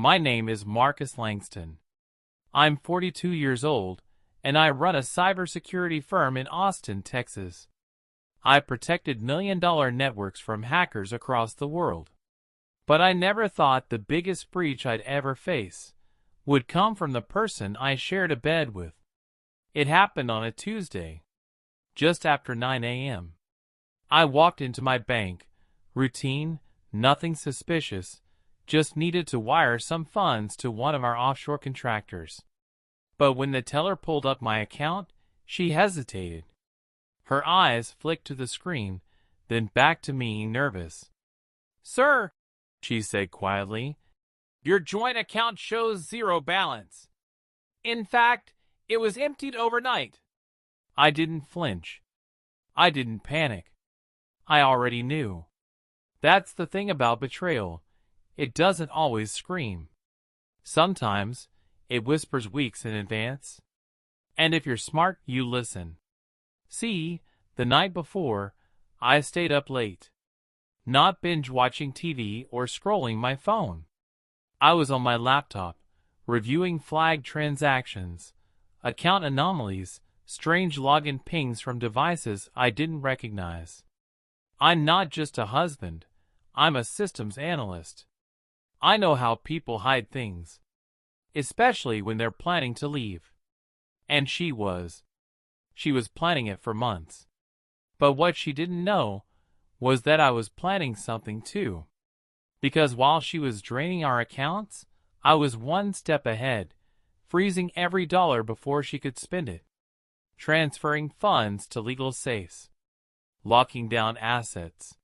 My name is Marcus Langston. I'm 42 years old, and I run a cybersecurity firm in Austin, Texas. I protected million-dollar networks from hackers across the world. But I never thought the biggest breach I'd ever face would come from the person I shared a bed with. It happened on a Tuesday, just after 9 a.m. I walked into my bank. Routine, nothing suspicious, just needed to wire some funds to one of our offshore contractors. But when the teller pulled up my account, she hesitated. Her eyes flicked to the screen, then back to me, nervous. "Sir," she said quietly, "your joint account shows zero balance. In fact, it was emptied overnight." I didn't flinch. I didn't panic. I already knew. That's the thing about betrayal. It doesn't always scream. Sometimes it whispers weeks in advance. And if you're smart, you listen. See, the night before, I stayed up late. Not binge-watching TV or scrolling my phone. I was on my laptop, reviewing flagged transactions, account anomalies, strange login pings from devices I didn't recognize. I'm not just a husband, I'm a systems analyst. I know how people hide things, especially when they're planning to leave. And she was. She was planning it for months. But what she didn't know was that I was planning something too. Because while she was draining our accounts, I was one step ahead, freezing every dollar before she could spend it, transferring funds to legal safes, locking down assets,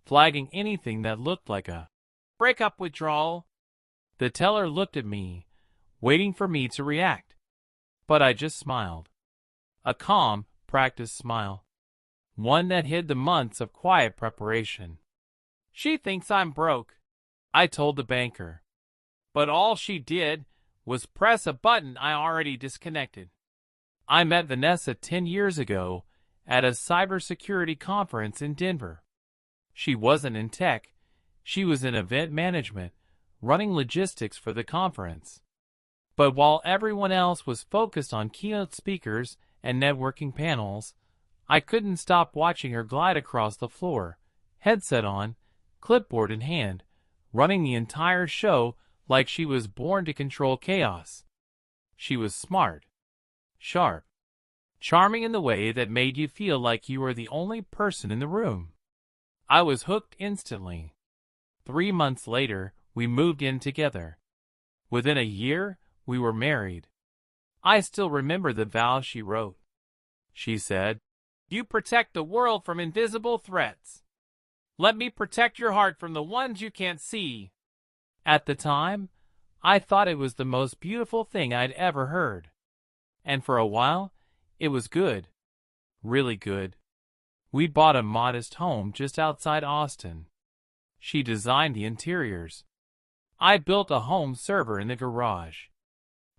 flagging anything that looked like a breakup withdrawal. The teller looked at me, waiting for me to react. But I just smiled. A calm, practiced smile. One that hid the months of quiet preparation. "She thinks I'm broke," I told the banker. But all she did was press a button I already disconnected. I met Vanessa 10 years ago at a cybersecurity conference in Denver. She wasn't in tech. She was in event management, running logistics for the conference. But while everyone else was focused on keynote speakers and networking panels, I couldn't stop watching her glide across the floor, headset on, clipboard in hand, running the entire show like she was born to control chaos. She was smart, sharp, charming in the way that made you feel like you were the only person in the room. I was hooked instantly. 3 months later, we moved in together. Within a year, we were married. I still remember the vows she wrote. She said, "You protect the world from invisible threats. Let me protect your heart from the ones you can't see." At the time, I thought it was the most beautiful thing I'd ever heard. And for a while, it was good. Really good. We bought a modest home just outside Austin. She designed the interiors. I built a home server in the garage.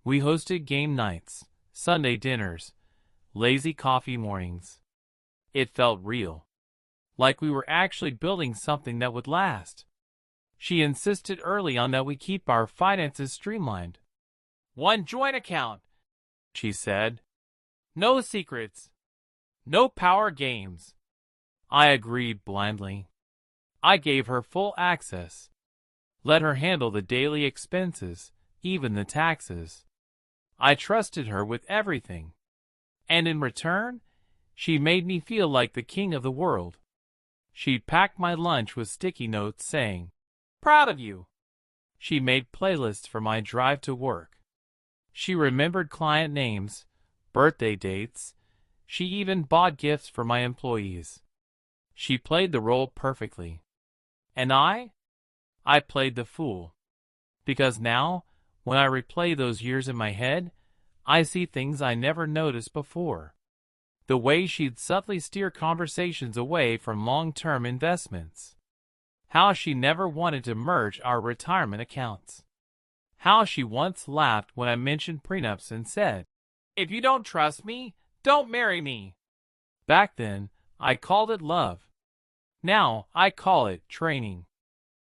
We hosted game nights, Sunday dinners, lazy coffee mornings. It felt real. Like we were actually building something that would last. She insisted early on that we keep our finances streamlined. "One joint account," she said. "No secrets. No power games." I agreed blindly. I gave her full access. Let her handle the daily expenses, even the taxes. I trusted her with everything. And in return, she made me feel like the king of the world. She'd pack my lunch with sticky notes saying, "Proud of you." She made playlists for my drive to work. She remembered client names, birthday dates. She even bought gifts for my employees. She played the role perfectly. And I played the fool. Because now, when I replay those years in my head, I see things I never noticed before. The way she'd subtly steer conversations away from long-term investments. How she never wanted to merge our retirement accounts. How she once laughed when I mentioned prenups and said, "If you don't trust me, don't marry me." Back then, I called it love. Now, I call it training.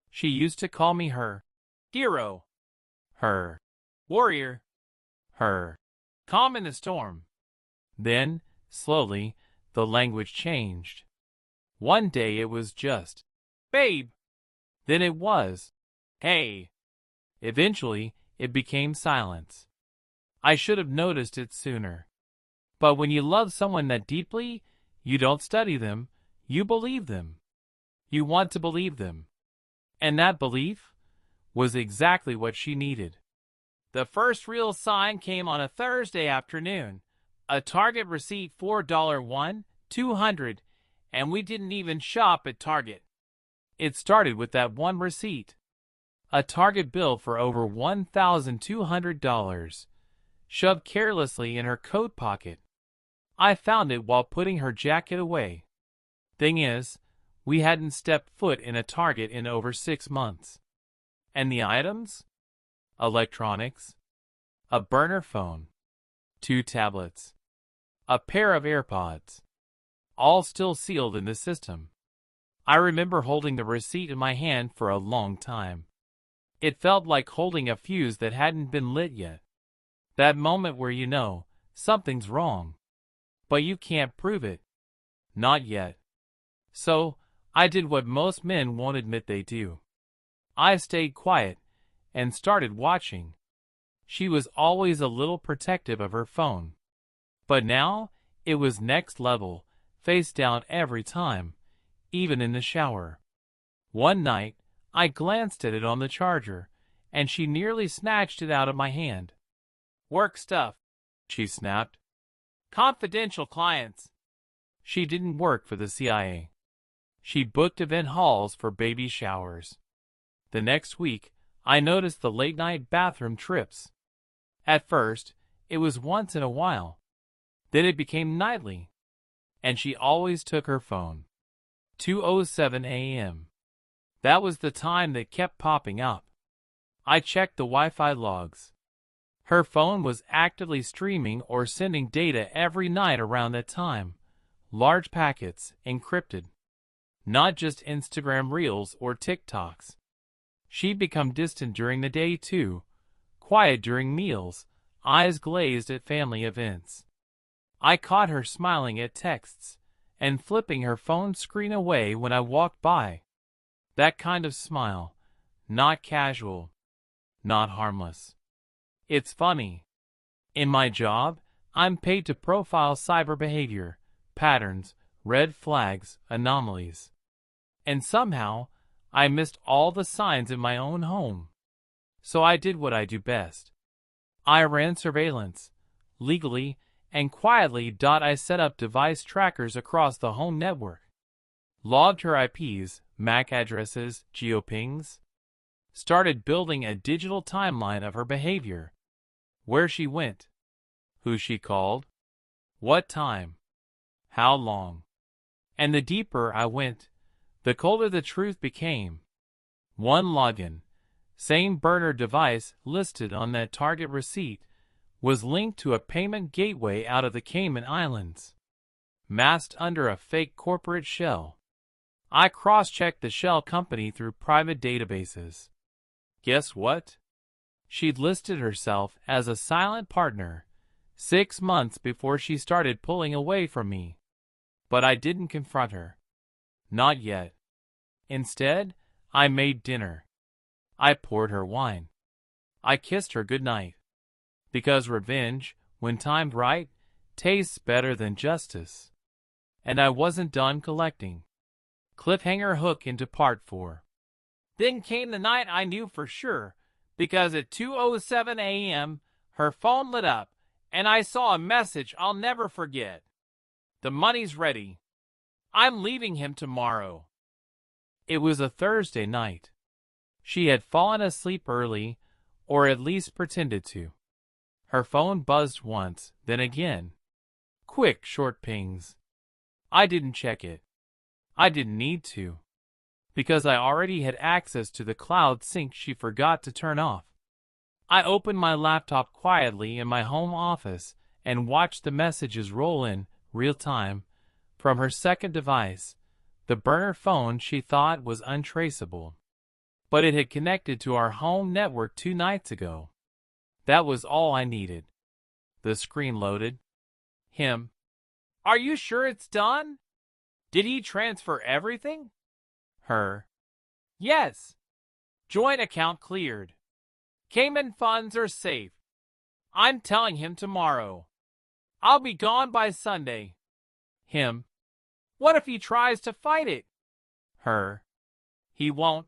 She used to call me her hero. her warrior, her calm in the storm. Then, slowly, the language changed. One day it was just, babe. Then it was, hey. Eventually, it became silence. I should have noticed it sooner. But when you love someone that deeply, you don't study them, you believe them. You want to believe them. And that belief was exactly what she needed. The first real sign came on a Thursday afternoon. A Target receipt $4 $200, and we didn't even shop at Target. It started with that one receipt. A Target bill for over $1,200, shoved carelessly in her coat pocket. I found it while putting her jacket away. Thing is, we hadn't stepped foot in a Target in over 6 months. And the items? Electronics, a burner phone, 2 tablets, a pair of AirPods, all still sealed in the system. I remember holding the receipt in my hand for a long time. It felt like holding a fuse that hadn't been lit yet. That moment where you know something's wrong, but you can't prove it. Not yet. So, I did what most men won't admit they do. I stayed quiet and started watching. She was always a little protective of her phone. But now, it was next level, face down every time, even in the shower. One night, I glanced at it on the charger, and she nearly snatched it out of my hand. Work stuff, she snapped. Confidential clients. She didn't work for the CIA. She booked event halls for baby showers. The next week, I noticed the late-night bathroom trips. At first, it was once in a while. Then it became nightly. And she always took her phone. 2:07 a.m. That was the time that kept popping up. I checked the Wi-Fi logs. Her phone was actively streaming or sending data every night around that time. Large packets, encrypted. Not just Instagram Reels or TikToks. She'd become distant during the day too, quiet during meals, eyes glazed at family events. I caught her smiling at texts and flipping her phone screen away when I walked by. That kind of smile, not casual, not harmless. It's funny. In my job, I'm paid to profile cyber behavior, patterns, red flags, anomalies. And somehow, I missed all the signs in my own home. So I did what I do best. I ran surveillance, legally and quietly. I set up device trackers across the home network. Logged her IPs, MAC addresses, geopings. Started building a digital timeline of her behavior. Where she went. Who she called. What time. How long. And the deeper I went, the colder the truth became. One login, same burner device listed on that Target receipt, was linked to a payment gateway out of the Cayman Islands. Masked under a fake corporate shell. I cross-checked the shell company through private databases. Guess what? She'd listed herself as a silent partner 6 months before she started pulling away from me. But I didn't confront her. Not yet. Instead, I made dinner. I poured her wine. I kissed her goodnight. Because revenge, when timed right, tastes better than justice. And I wasn't done collecting. Cliffhanger hook into part 4. Then came the night I knew for sure, because at 2:07 a.m., her phone lit up, and I saw a message I'll never forget. The money's ready. I'm leaving him tomorrow. It was a Thursday night. She had fallen asleep early, or at least pretended to. Her phone buzzed once, then again. Quick, short pings. I didn't check it. I didn't need to. Because I already had access to the cloud sync she forgot to turn off. I opened my laptop quietly in my home office and watched the messages roll in, real time, from her second device, the burner phone she thought was untraceable. but it had connected to our home network 2 nights ago. That was all I needed. The screen loaded. Him. Are you sure it's done? Did he transfer everything? Her. Yes. Joint account cleared. Cayman funds are safe. I'm telling him tomorrow. I'll be gone by Sunday. Him. What if he tries to fight it? Her. He won't.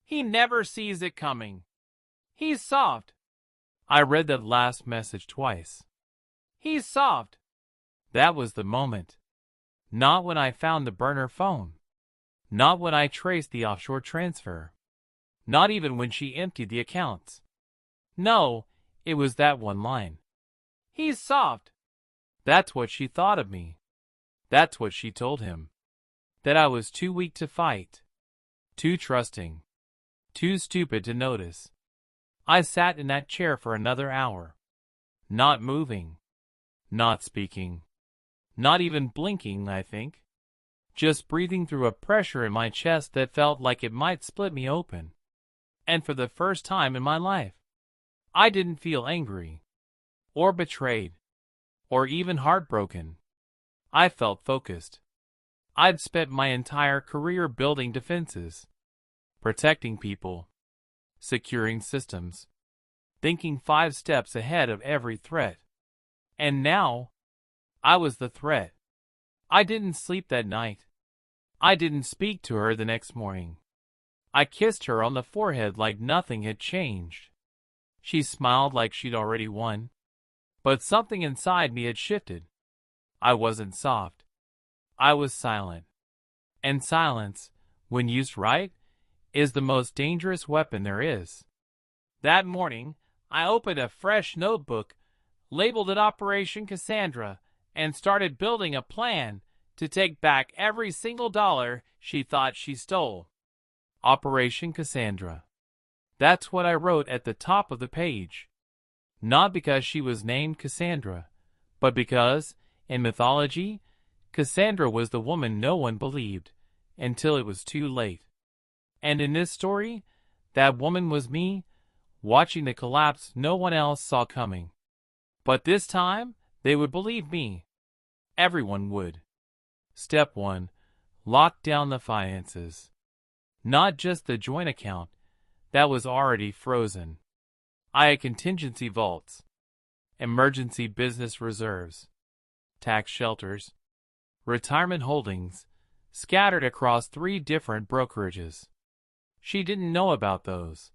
He never sees it coming. He's soft. I read that last message twice. He's soft. That was the moment. Not when I found the burner phone. Not when I traced the offshore transfer. Not even when she emptied the accounts. No, it was that one line. He's soft. That's what she thought of me. That's what she told him. That I was too weak to fight. Too trusting. Too stupid to notice. I sat in that chair for another hour. Not moving. Not speaking. Not even blinking, I think. Just breathing through a pressure in my chest that felt like it might split me open. And for the first time in my life, I didn't feel angry. Or betrayed. Or even heartbroken. I felt focused. I'd spent my entire career building defenses. Protecting people. Securing systems. Thinking 5 steps ahead of every threat. And now, I was the threat. I didn't sleep that night. I didn't speak to her the next morning. I kissed her on the forehead like nothing had changed. She smiled like she'd already won. But something inside me had shifted. I wasn't soft. I was silent. And silence, when used right, is the most dangerous weapon there is. That morning, I opened a fresh notebook, labeled it Operation Cassandra, and started building a plan to take back every single dollar she thought she stole. Operation Cassandra. That's what I wrote at the top of the page. Not because she was named Cassandra, but because, in mythology, Cassandra was the woman no one believed, until it was too late. And in this story, that woman was me, watching the collapse no one else saw coming. But this time, they would believe me. Everyone would. Step 1. Lock down the finances. Not just the joint account. That was already frozen. I had contingency vaults. Emergency business reserves. Tax shelters. Retirement holdings. Scattered across 3 different brokerages. She didn't know about those.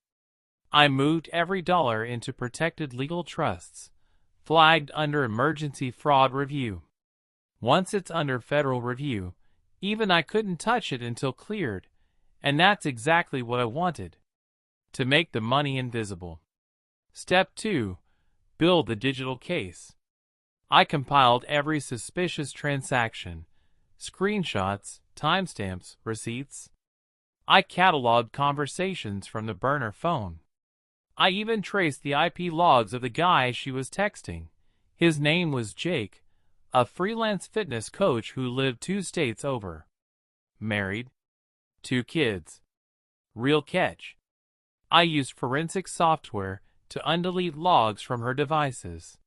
I moved every dollar into protected legal trusts, flagged under emergency fraud review. Once it's under federal review, even I couldn't touch it until cleared, and that's exactly what I wanted. To make the money invisible. Step 2. Build the digital case. I compiled every suspicious transaction, screenshots, timestamps, receipts. I cataloged conversations from the burner phone. I even traced the IP logs of the guy she was texting. His name was Jake, a freelance fitness coach who lived 2 states over. Married. 2 kids. Real catch. I used forensic software to undelete logs from her devices.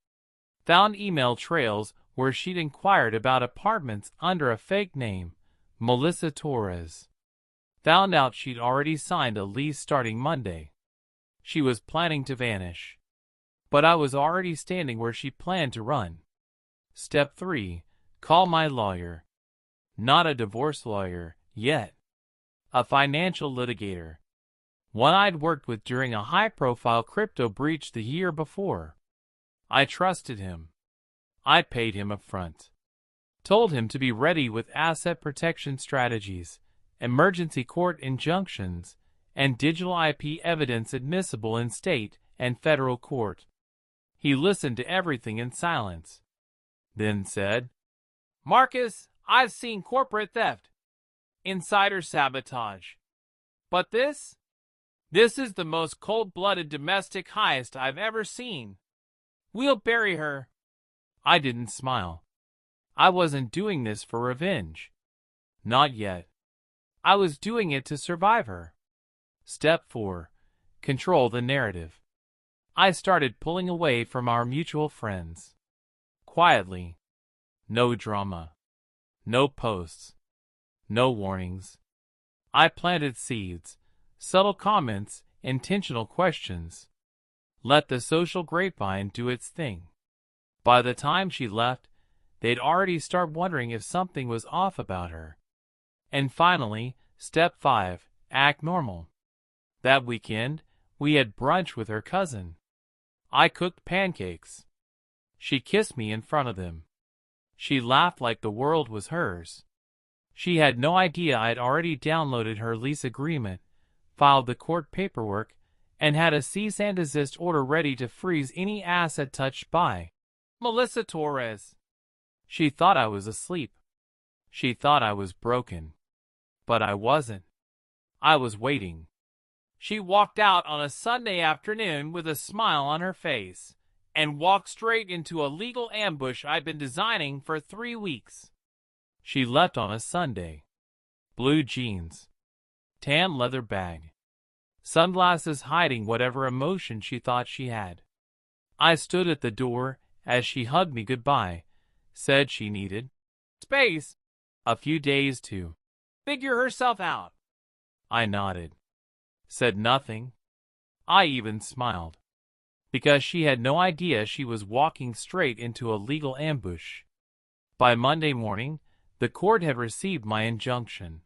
Found email trails where she'd inquired about apartments under a fake name, Melissa Torres. Found out she'd already signed a lease starting Monday. She was planning to vanish. But I was already standing where she planned to run. Step 3. Call my lawyer. Not a divorce lawyer, yet. A financial litigator. One I'd worked with during a high-profile crypto breach the year before. I trusted him. I paid him upfront. Told him to be ready with asset protection strategies, emergency court injunctions, and digital IP evidence admissible in state and federal court. He listened to everything in silence. Then said, "Marcus, I've seen corporate theft, insider sabotage. But this is the most cold-blooded domestic heist I've ever seen. We'll bury her." I didn't smile. I wasn't doing this for revenge. Not yet. I was doing it to survive her. Step 4. Control the narrative. I started pulling away from our mutual friends. Quietly. No drama. No posts. No warnings. I planted seeds, subtle comments, intentional questions. Let the social grapevine do its thing. By the time she left, they'd already start wondering if something was off about her. And finally, step 5, act normal. That weekend, we had brunch with her cousin. I cooked pancakes. She kissed me in front of them. She laughed like the world was hers. She had no idea I'd already downloaded her lease agreement, filed the court paperwork, and had a cease and desist order ready to freeze any asset touched by Melissa Torres. She thought I was asleep. She thought I was broken. But I wasn't. I was waiting. She walked out on a Sunday afternoon with a smile on her face and walked straight into a legal ambush I'd been designing for 3 weeks. She left on a Sunday. Blue jeans. Tan leather bag. Sunglasses hiding whatever emotion she thought she had. I stood at the door as she hugged me goodbye, said she needed space, a few days to figure herself out. I nodded. Said nothing. I even smiled. Because she had no idea she was walking straight into a legal ambush. By Monday morning, the court had received my injunction.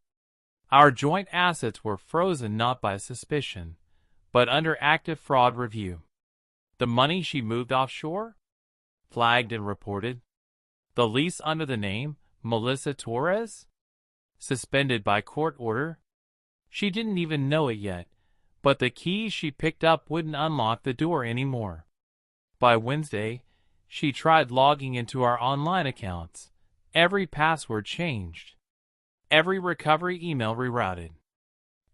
Our joint assets were frozen not by suspicion, but under active fraud review. The money she moved offshore? Flagged and reported. The lease under the name Melissa Torres? Suspended by court order? She didn't even know it yet, but the keys she picked up wouldn't unlock the door anymore. By Wednesday, she tried logging into our online accounts. Every password changed. Every recovery email rerouted.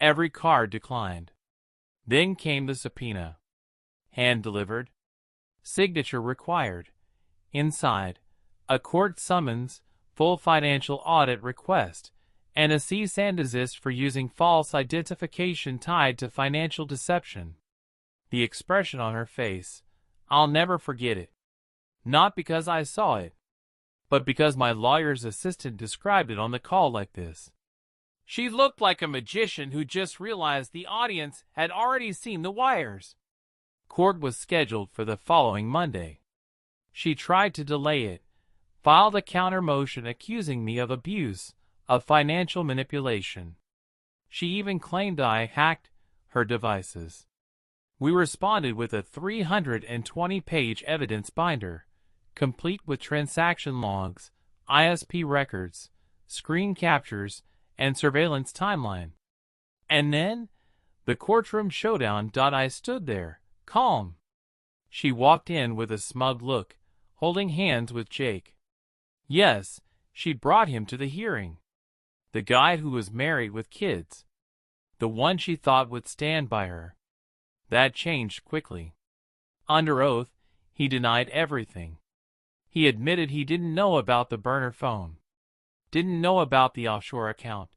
Every card declined. Then came the subpoena. Hand-delivered. Signature required. Inside, a court summons, full financial audit request, and a cease and desist for using false identification tied to financial deception. The expression on her face, I'll never forget it. Not because I saw it, but because my lawyer's assistant described it on the call like this. She looked like a magician who just realized the audience had already seen the wires. Court was scheduled for the following Monday. She tried to delay it, filed a counter motion accusing me of abuse, of financial manipulation. She even claimed I hacked her devices. We responded with a 320-page evidence binder, complete with transaction logs, ISP records, screen captures, and surveillance timeline. And then, the courtroom showdown. I stood there, calm. She walked in with a smug look, holding hands with Jake. Yes, she'd brought him to the hearing. The guy who was married with kids. The one she thought would stand by her. That changed quickly. Under oath, he denied everything. He admitted he didn't know about the burner phone. Didn't know about the offshore account.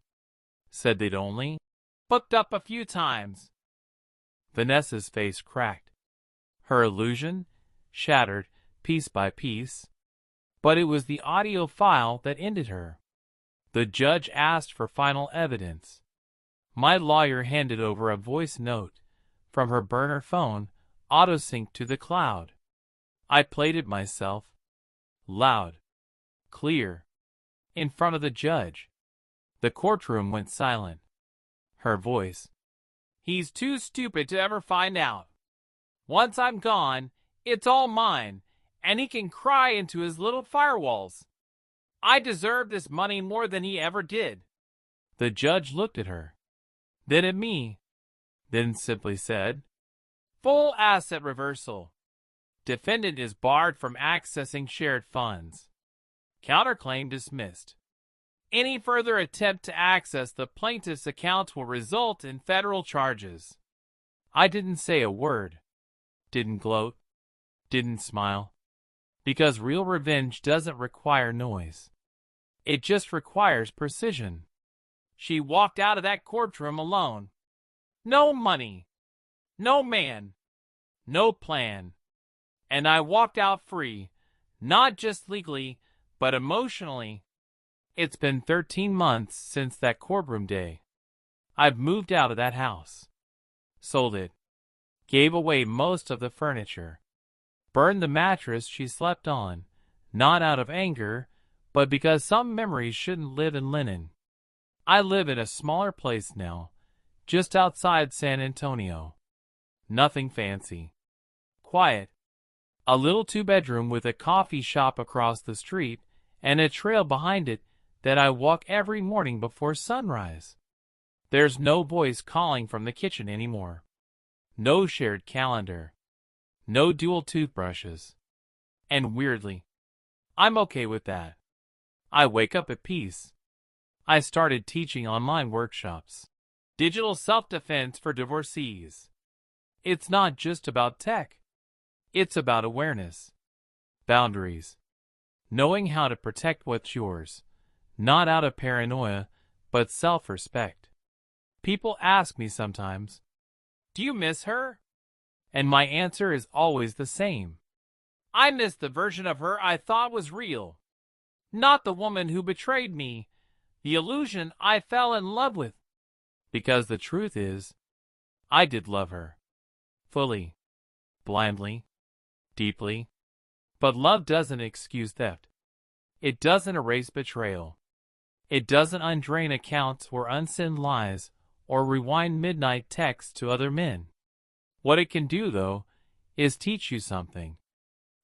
Said they'd only booked up a few times. Vanessa's face cracked. Her illusion shattered piece by piece. But it was the audio file that ended her. The judge asked for final evidence. My lawyer handed over a voice note from her burner phone, auto-synced to the cloud. I played it myself. Loud. Clear. In front of the judge. The courtroom went silent. Her voice. He's too stupid to ever find out. Once I'm gone, it's all mine, and he can cry into his little firewalls. I deserve this money more than he ever did. The judge looked at her, then at me, then simply said, full asset reversal. Defendant is barred from accessing shared funds. Counterclaim dismissed. Any further attempt to access the plaintiff's accounts will result in federal charges. I didn't say a word. Didn't gloat. Didn't smile. Because real revenge doesn't require noise. It just requires precision. She walked out of that courtroom alone. No money. No man. No plan. And I walked out free, not just legally, but emotionally. It's been 13 months since that courtroom day. I've moved out of that house. Sold it. Gave away most of the furniture. Burned the mattress she slept on, not out of anger, but because some memories shouldn't live in linen. I live in a smaller place now, just outside San Antonio. Nothing fancy. Quiet. A little two-bedroom with a coffee shop across the street and a trail behind it that I walk every morning before sunrise. There's no voice calling from the kitchen anymore. No shared calendar. No dual toothbrushes. And weirdly, I'm okay with that. I wake up at peace. I started teaching online workshops. Digital self-defense for divorcees. It's not just about tech. It's about awareness. Boundaries. Knowing how to protect what's yours. Not out of paranoia, but self-respect. People ask me sometimes, "Do you miss her?" And my answer is always the same. I miss the version of her I thought was real. Not the woman who betrayed me, the illusion I fell in love with. Because the truth is, I did love her. Fully. Blindly. Deeply. But love doesn't excuse theft. It doesn't erase betrayal. It doesn't undrain accounts or unsend lies or rewind midnight texts to other men. What it can do, though, is teach you something.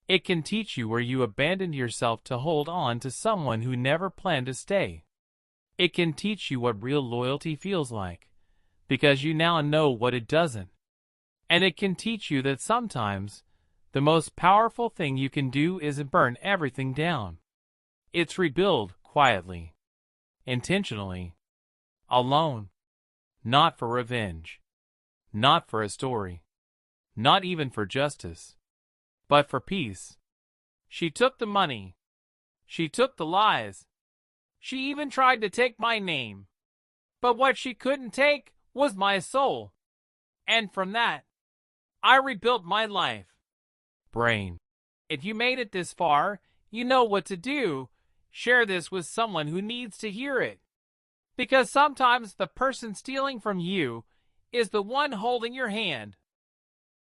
It can teach you where you abandoned yourself to hold on to someone who never planned to stay. It can teach you what real loyalty feels like, because you now know what it doesn't. And it can teach you that sometimes the most powerful thing you can do isn't burn everything down. It's rebuild quietly, intentionally, alone, not for revenge, not for a story, not even for justice, but for peace. She took the money. She took the lies. She even tried to take my name. But what she couldn't take was my soul. And from that, I rebuilt my life. Brain. If you made it this far, you know what to do. Share this with someone who needs to hear it. Because sometimes the person stealing from you is the one holding your hand.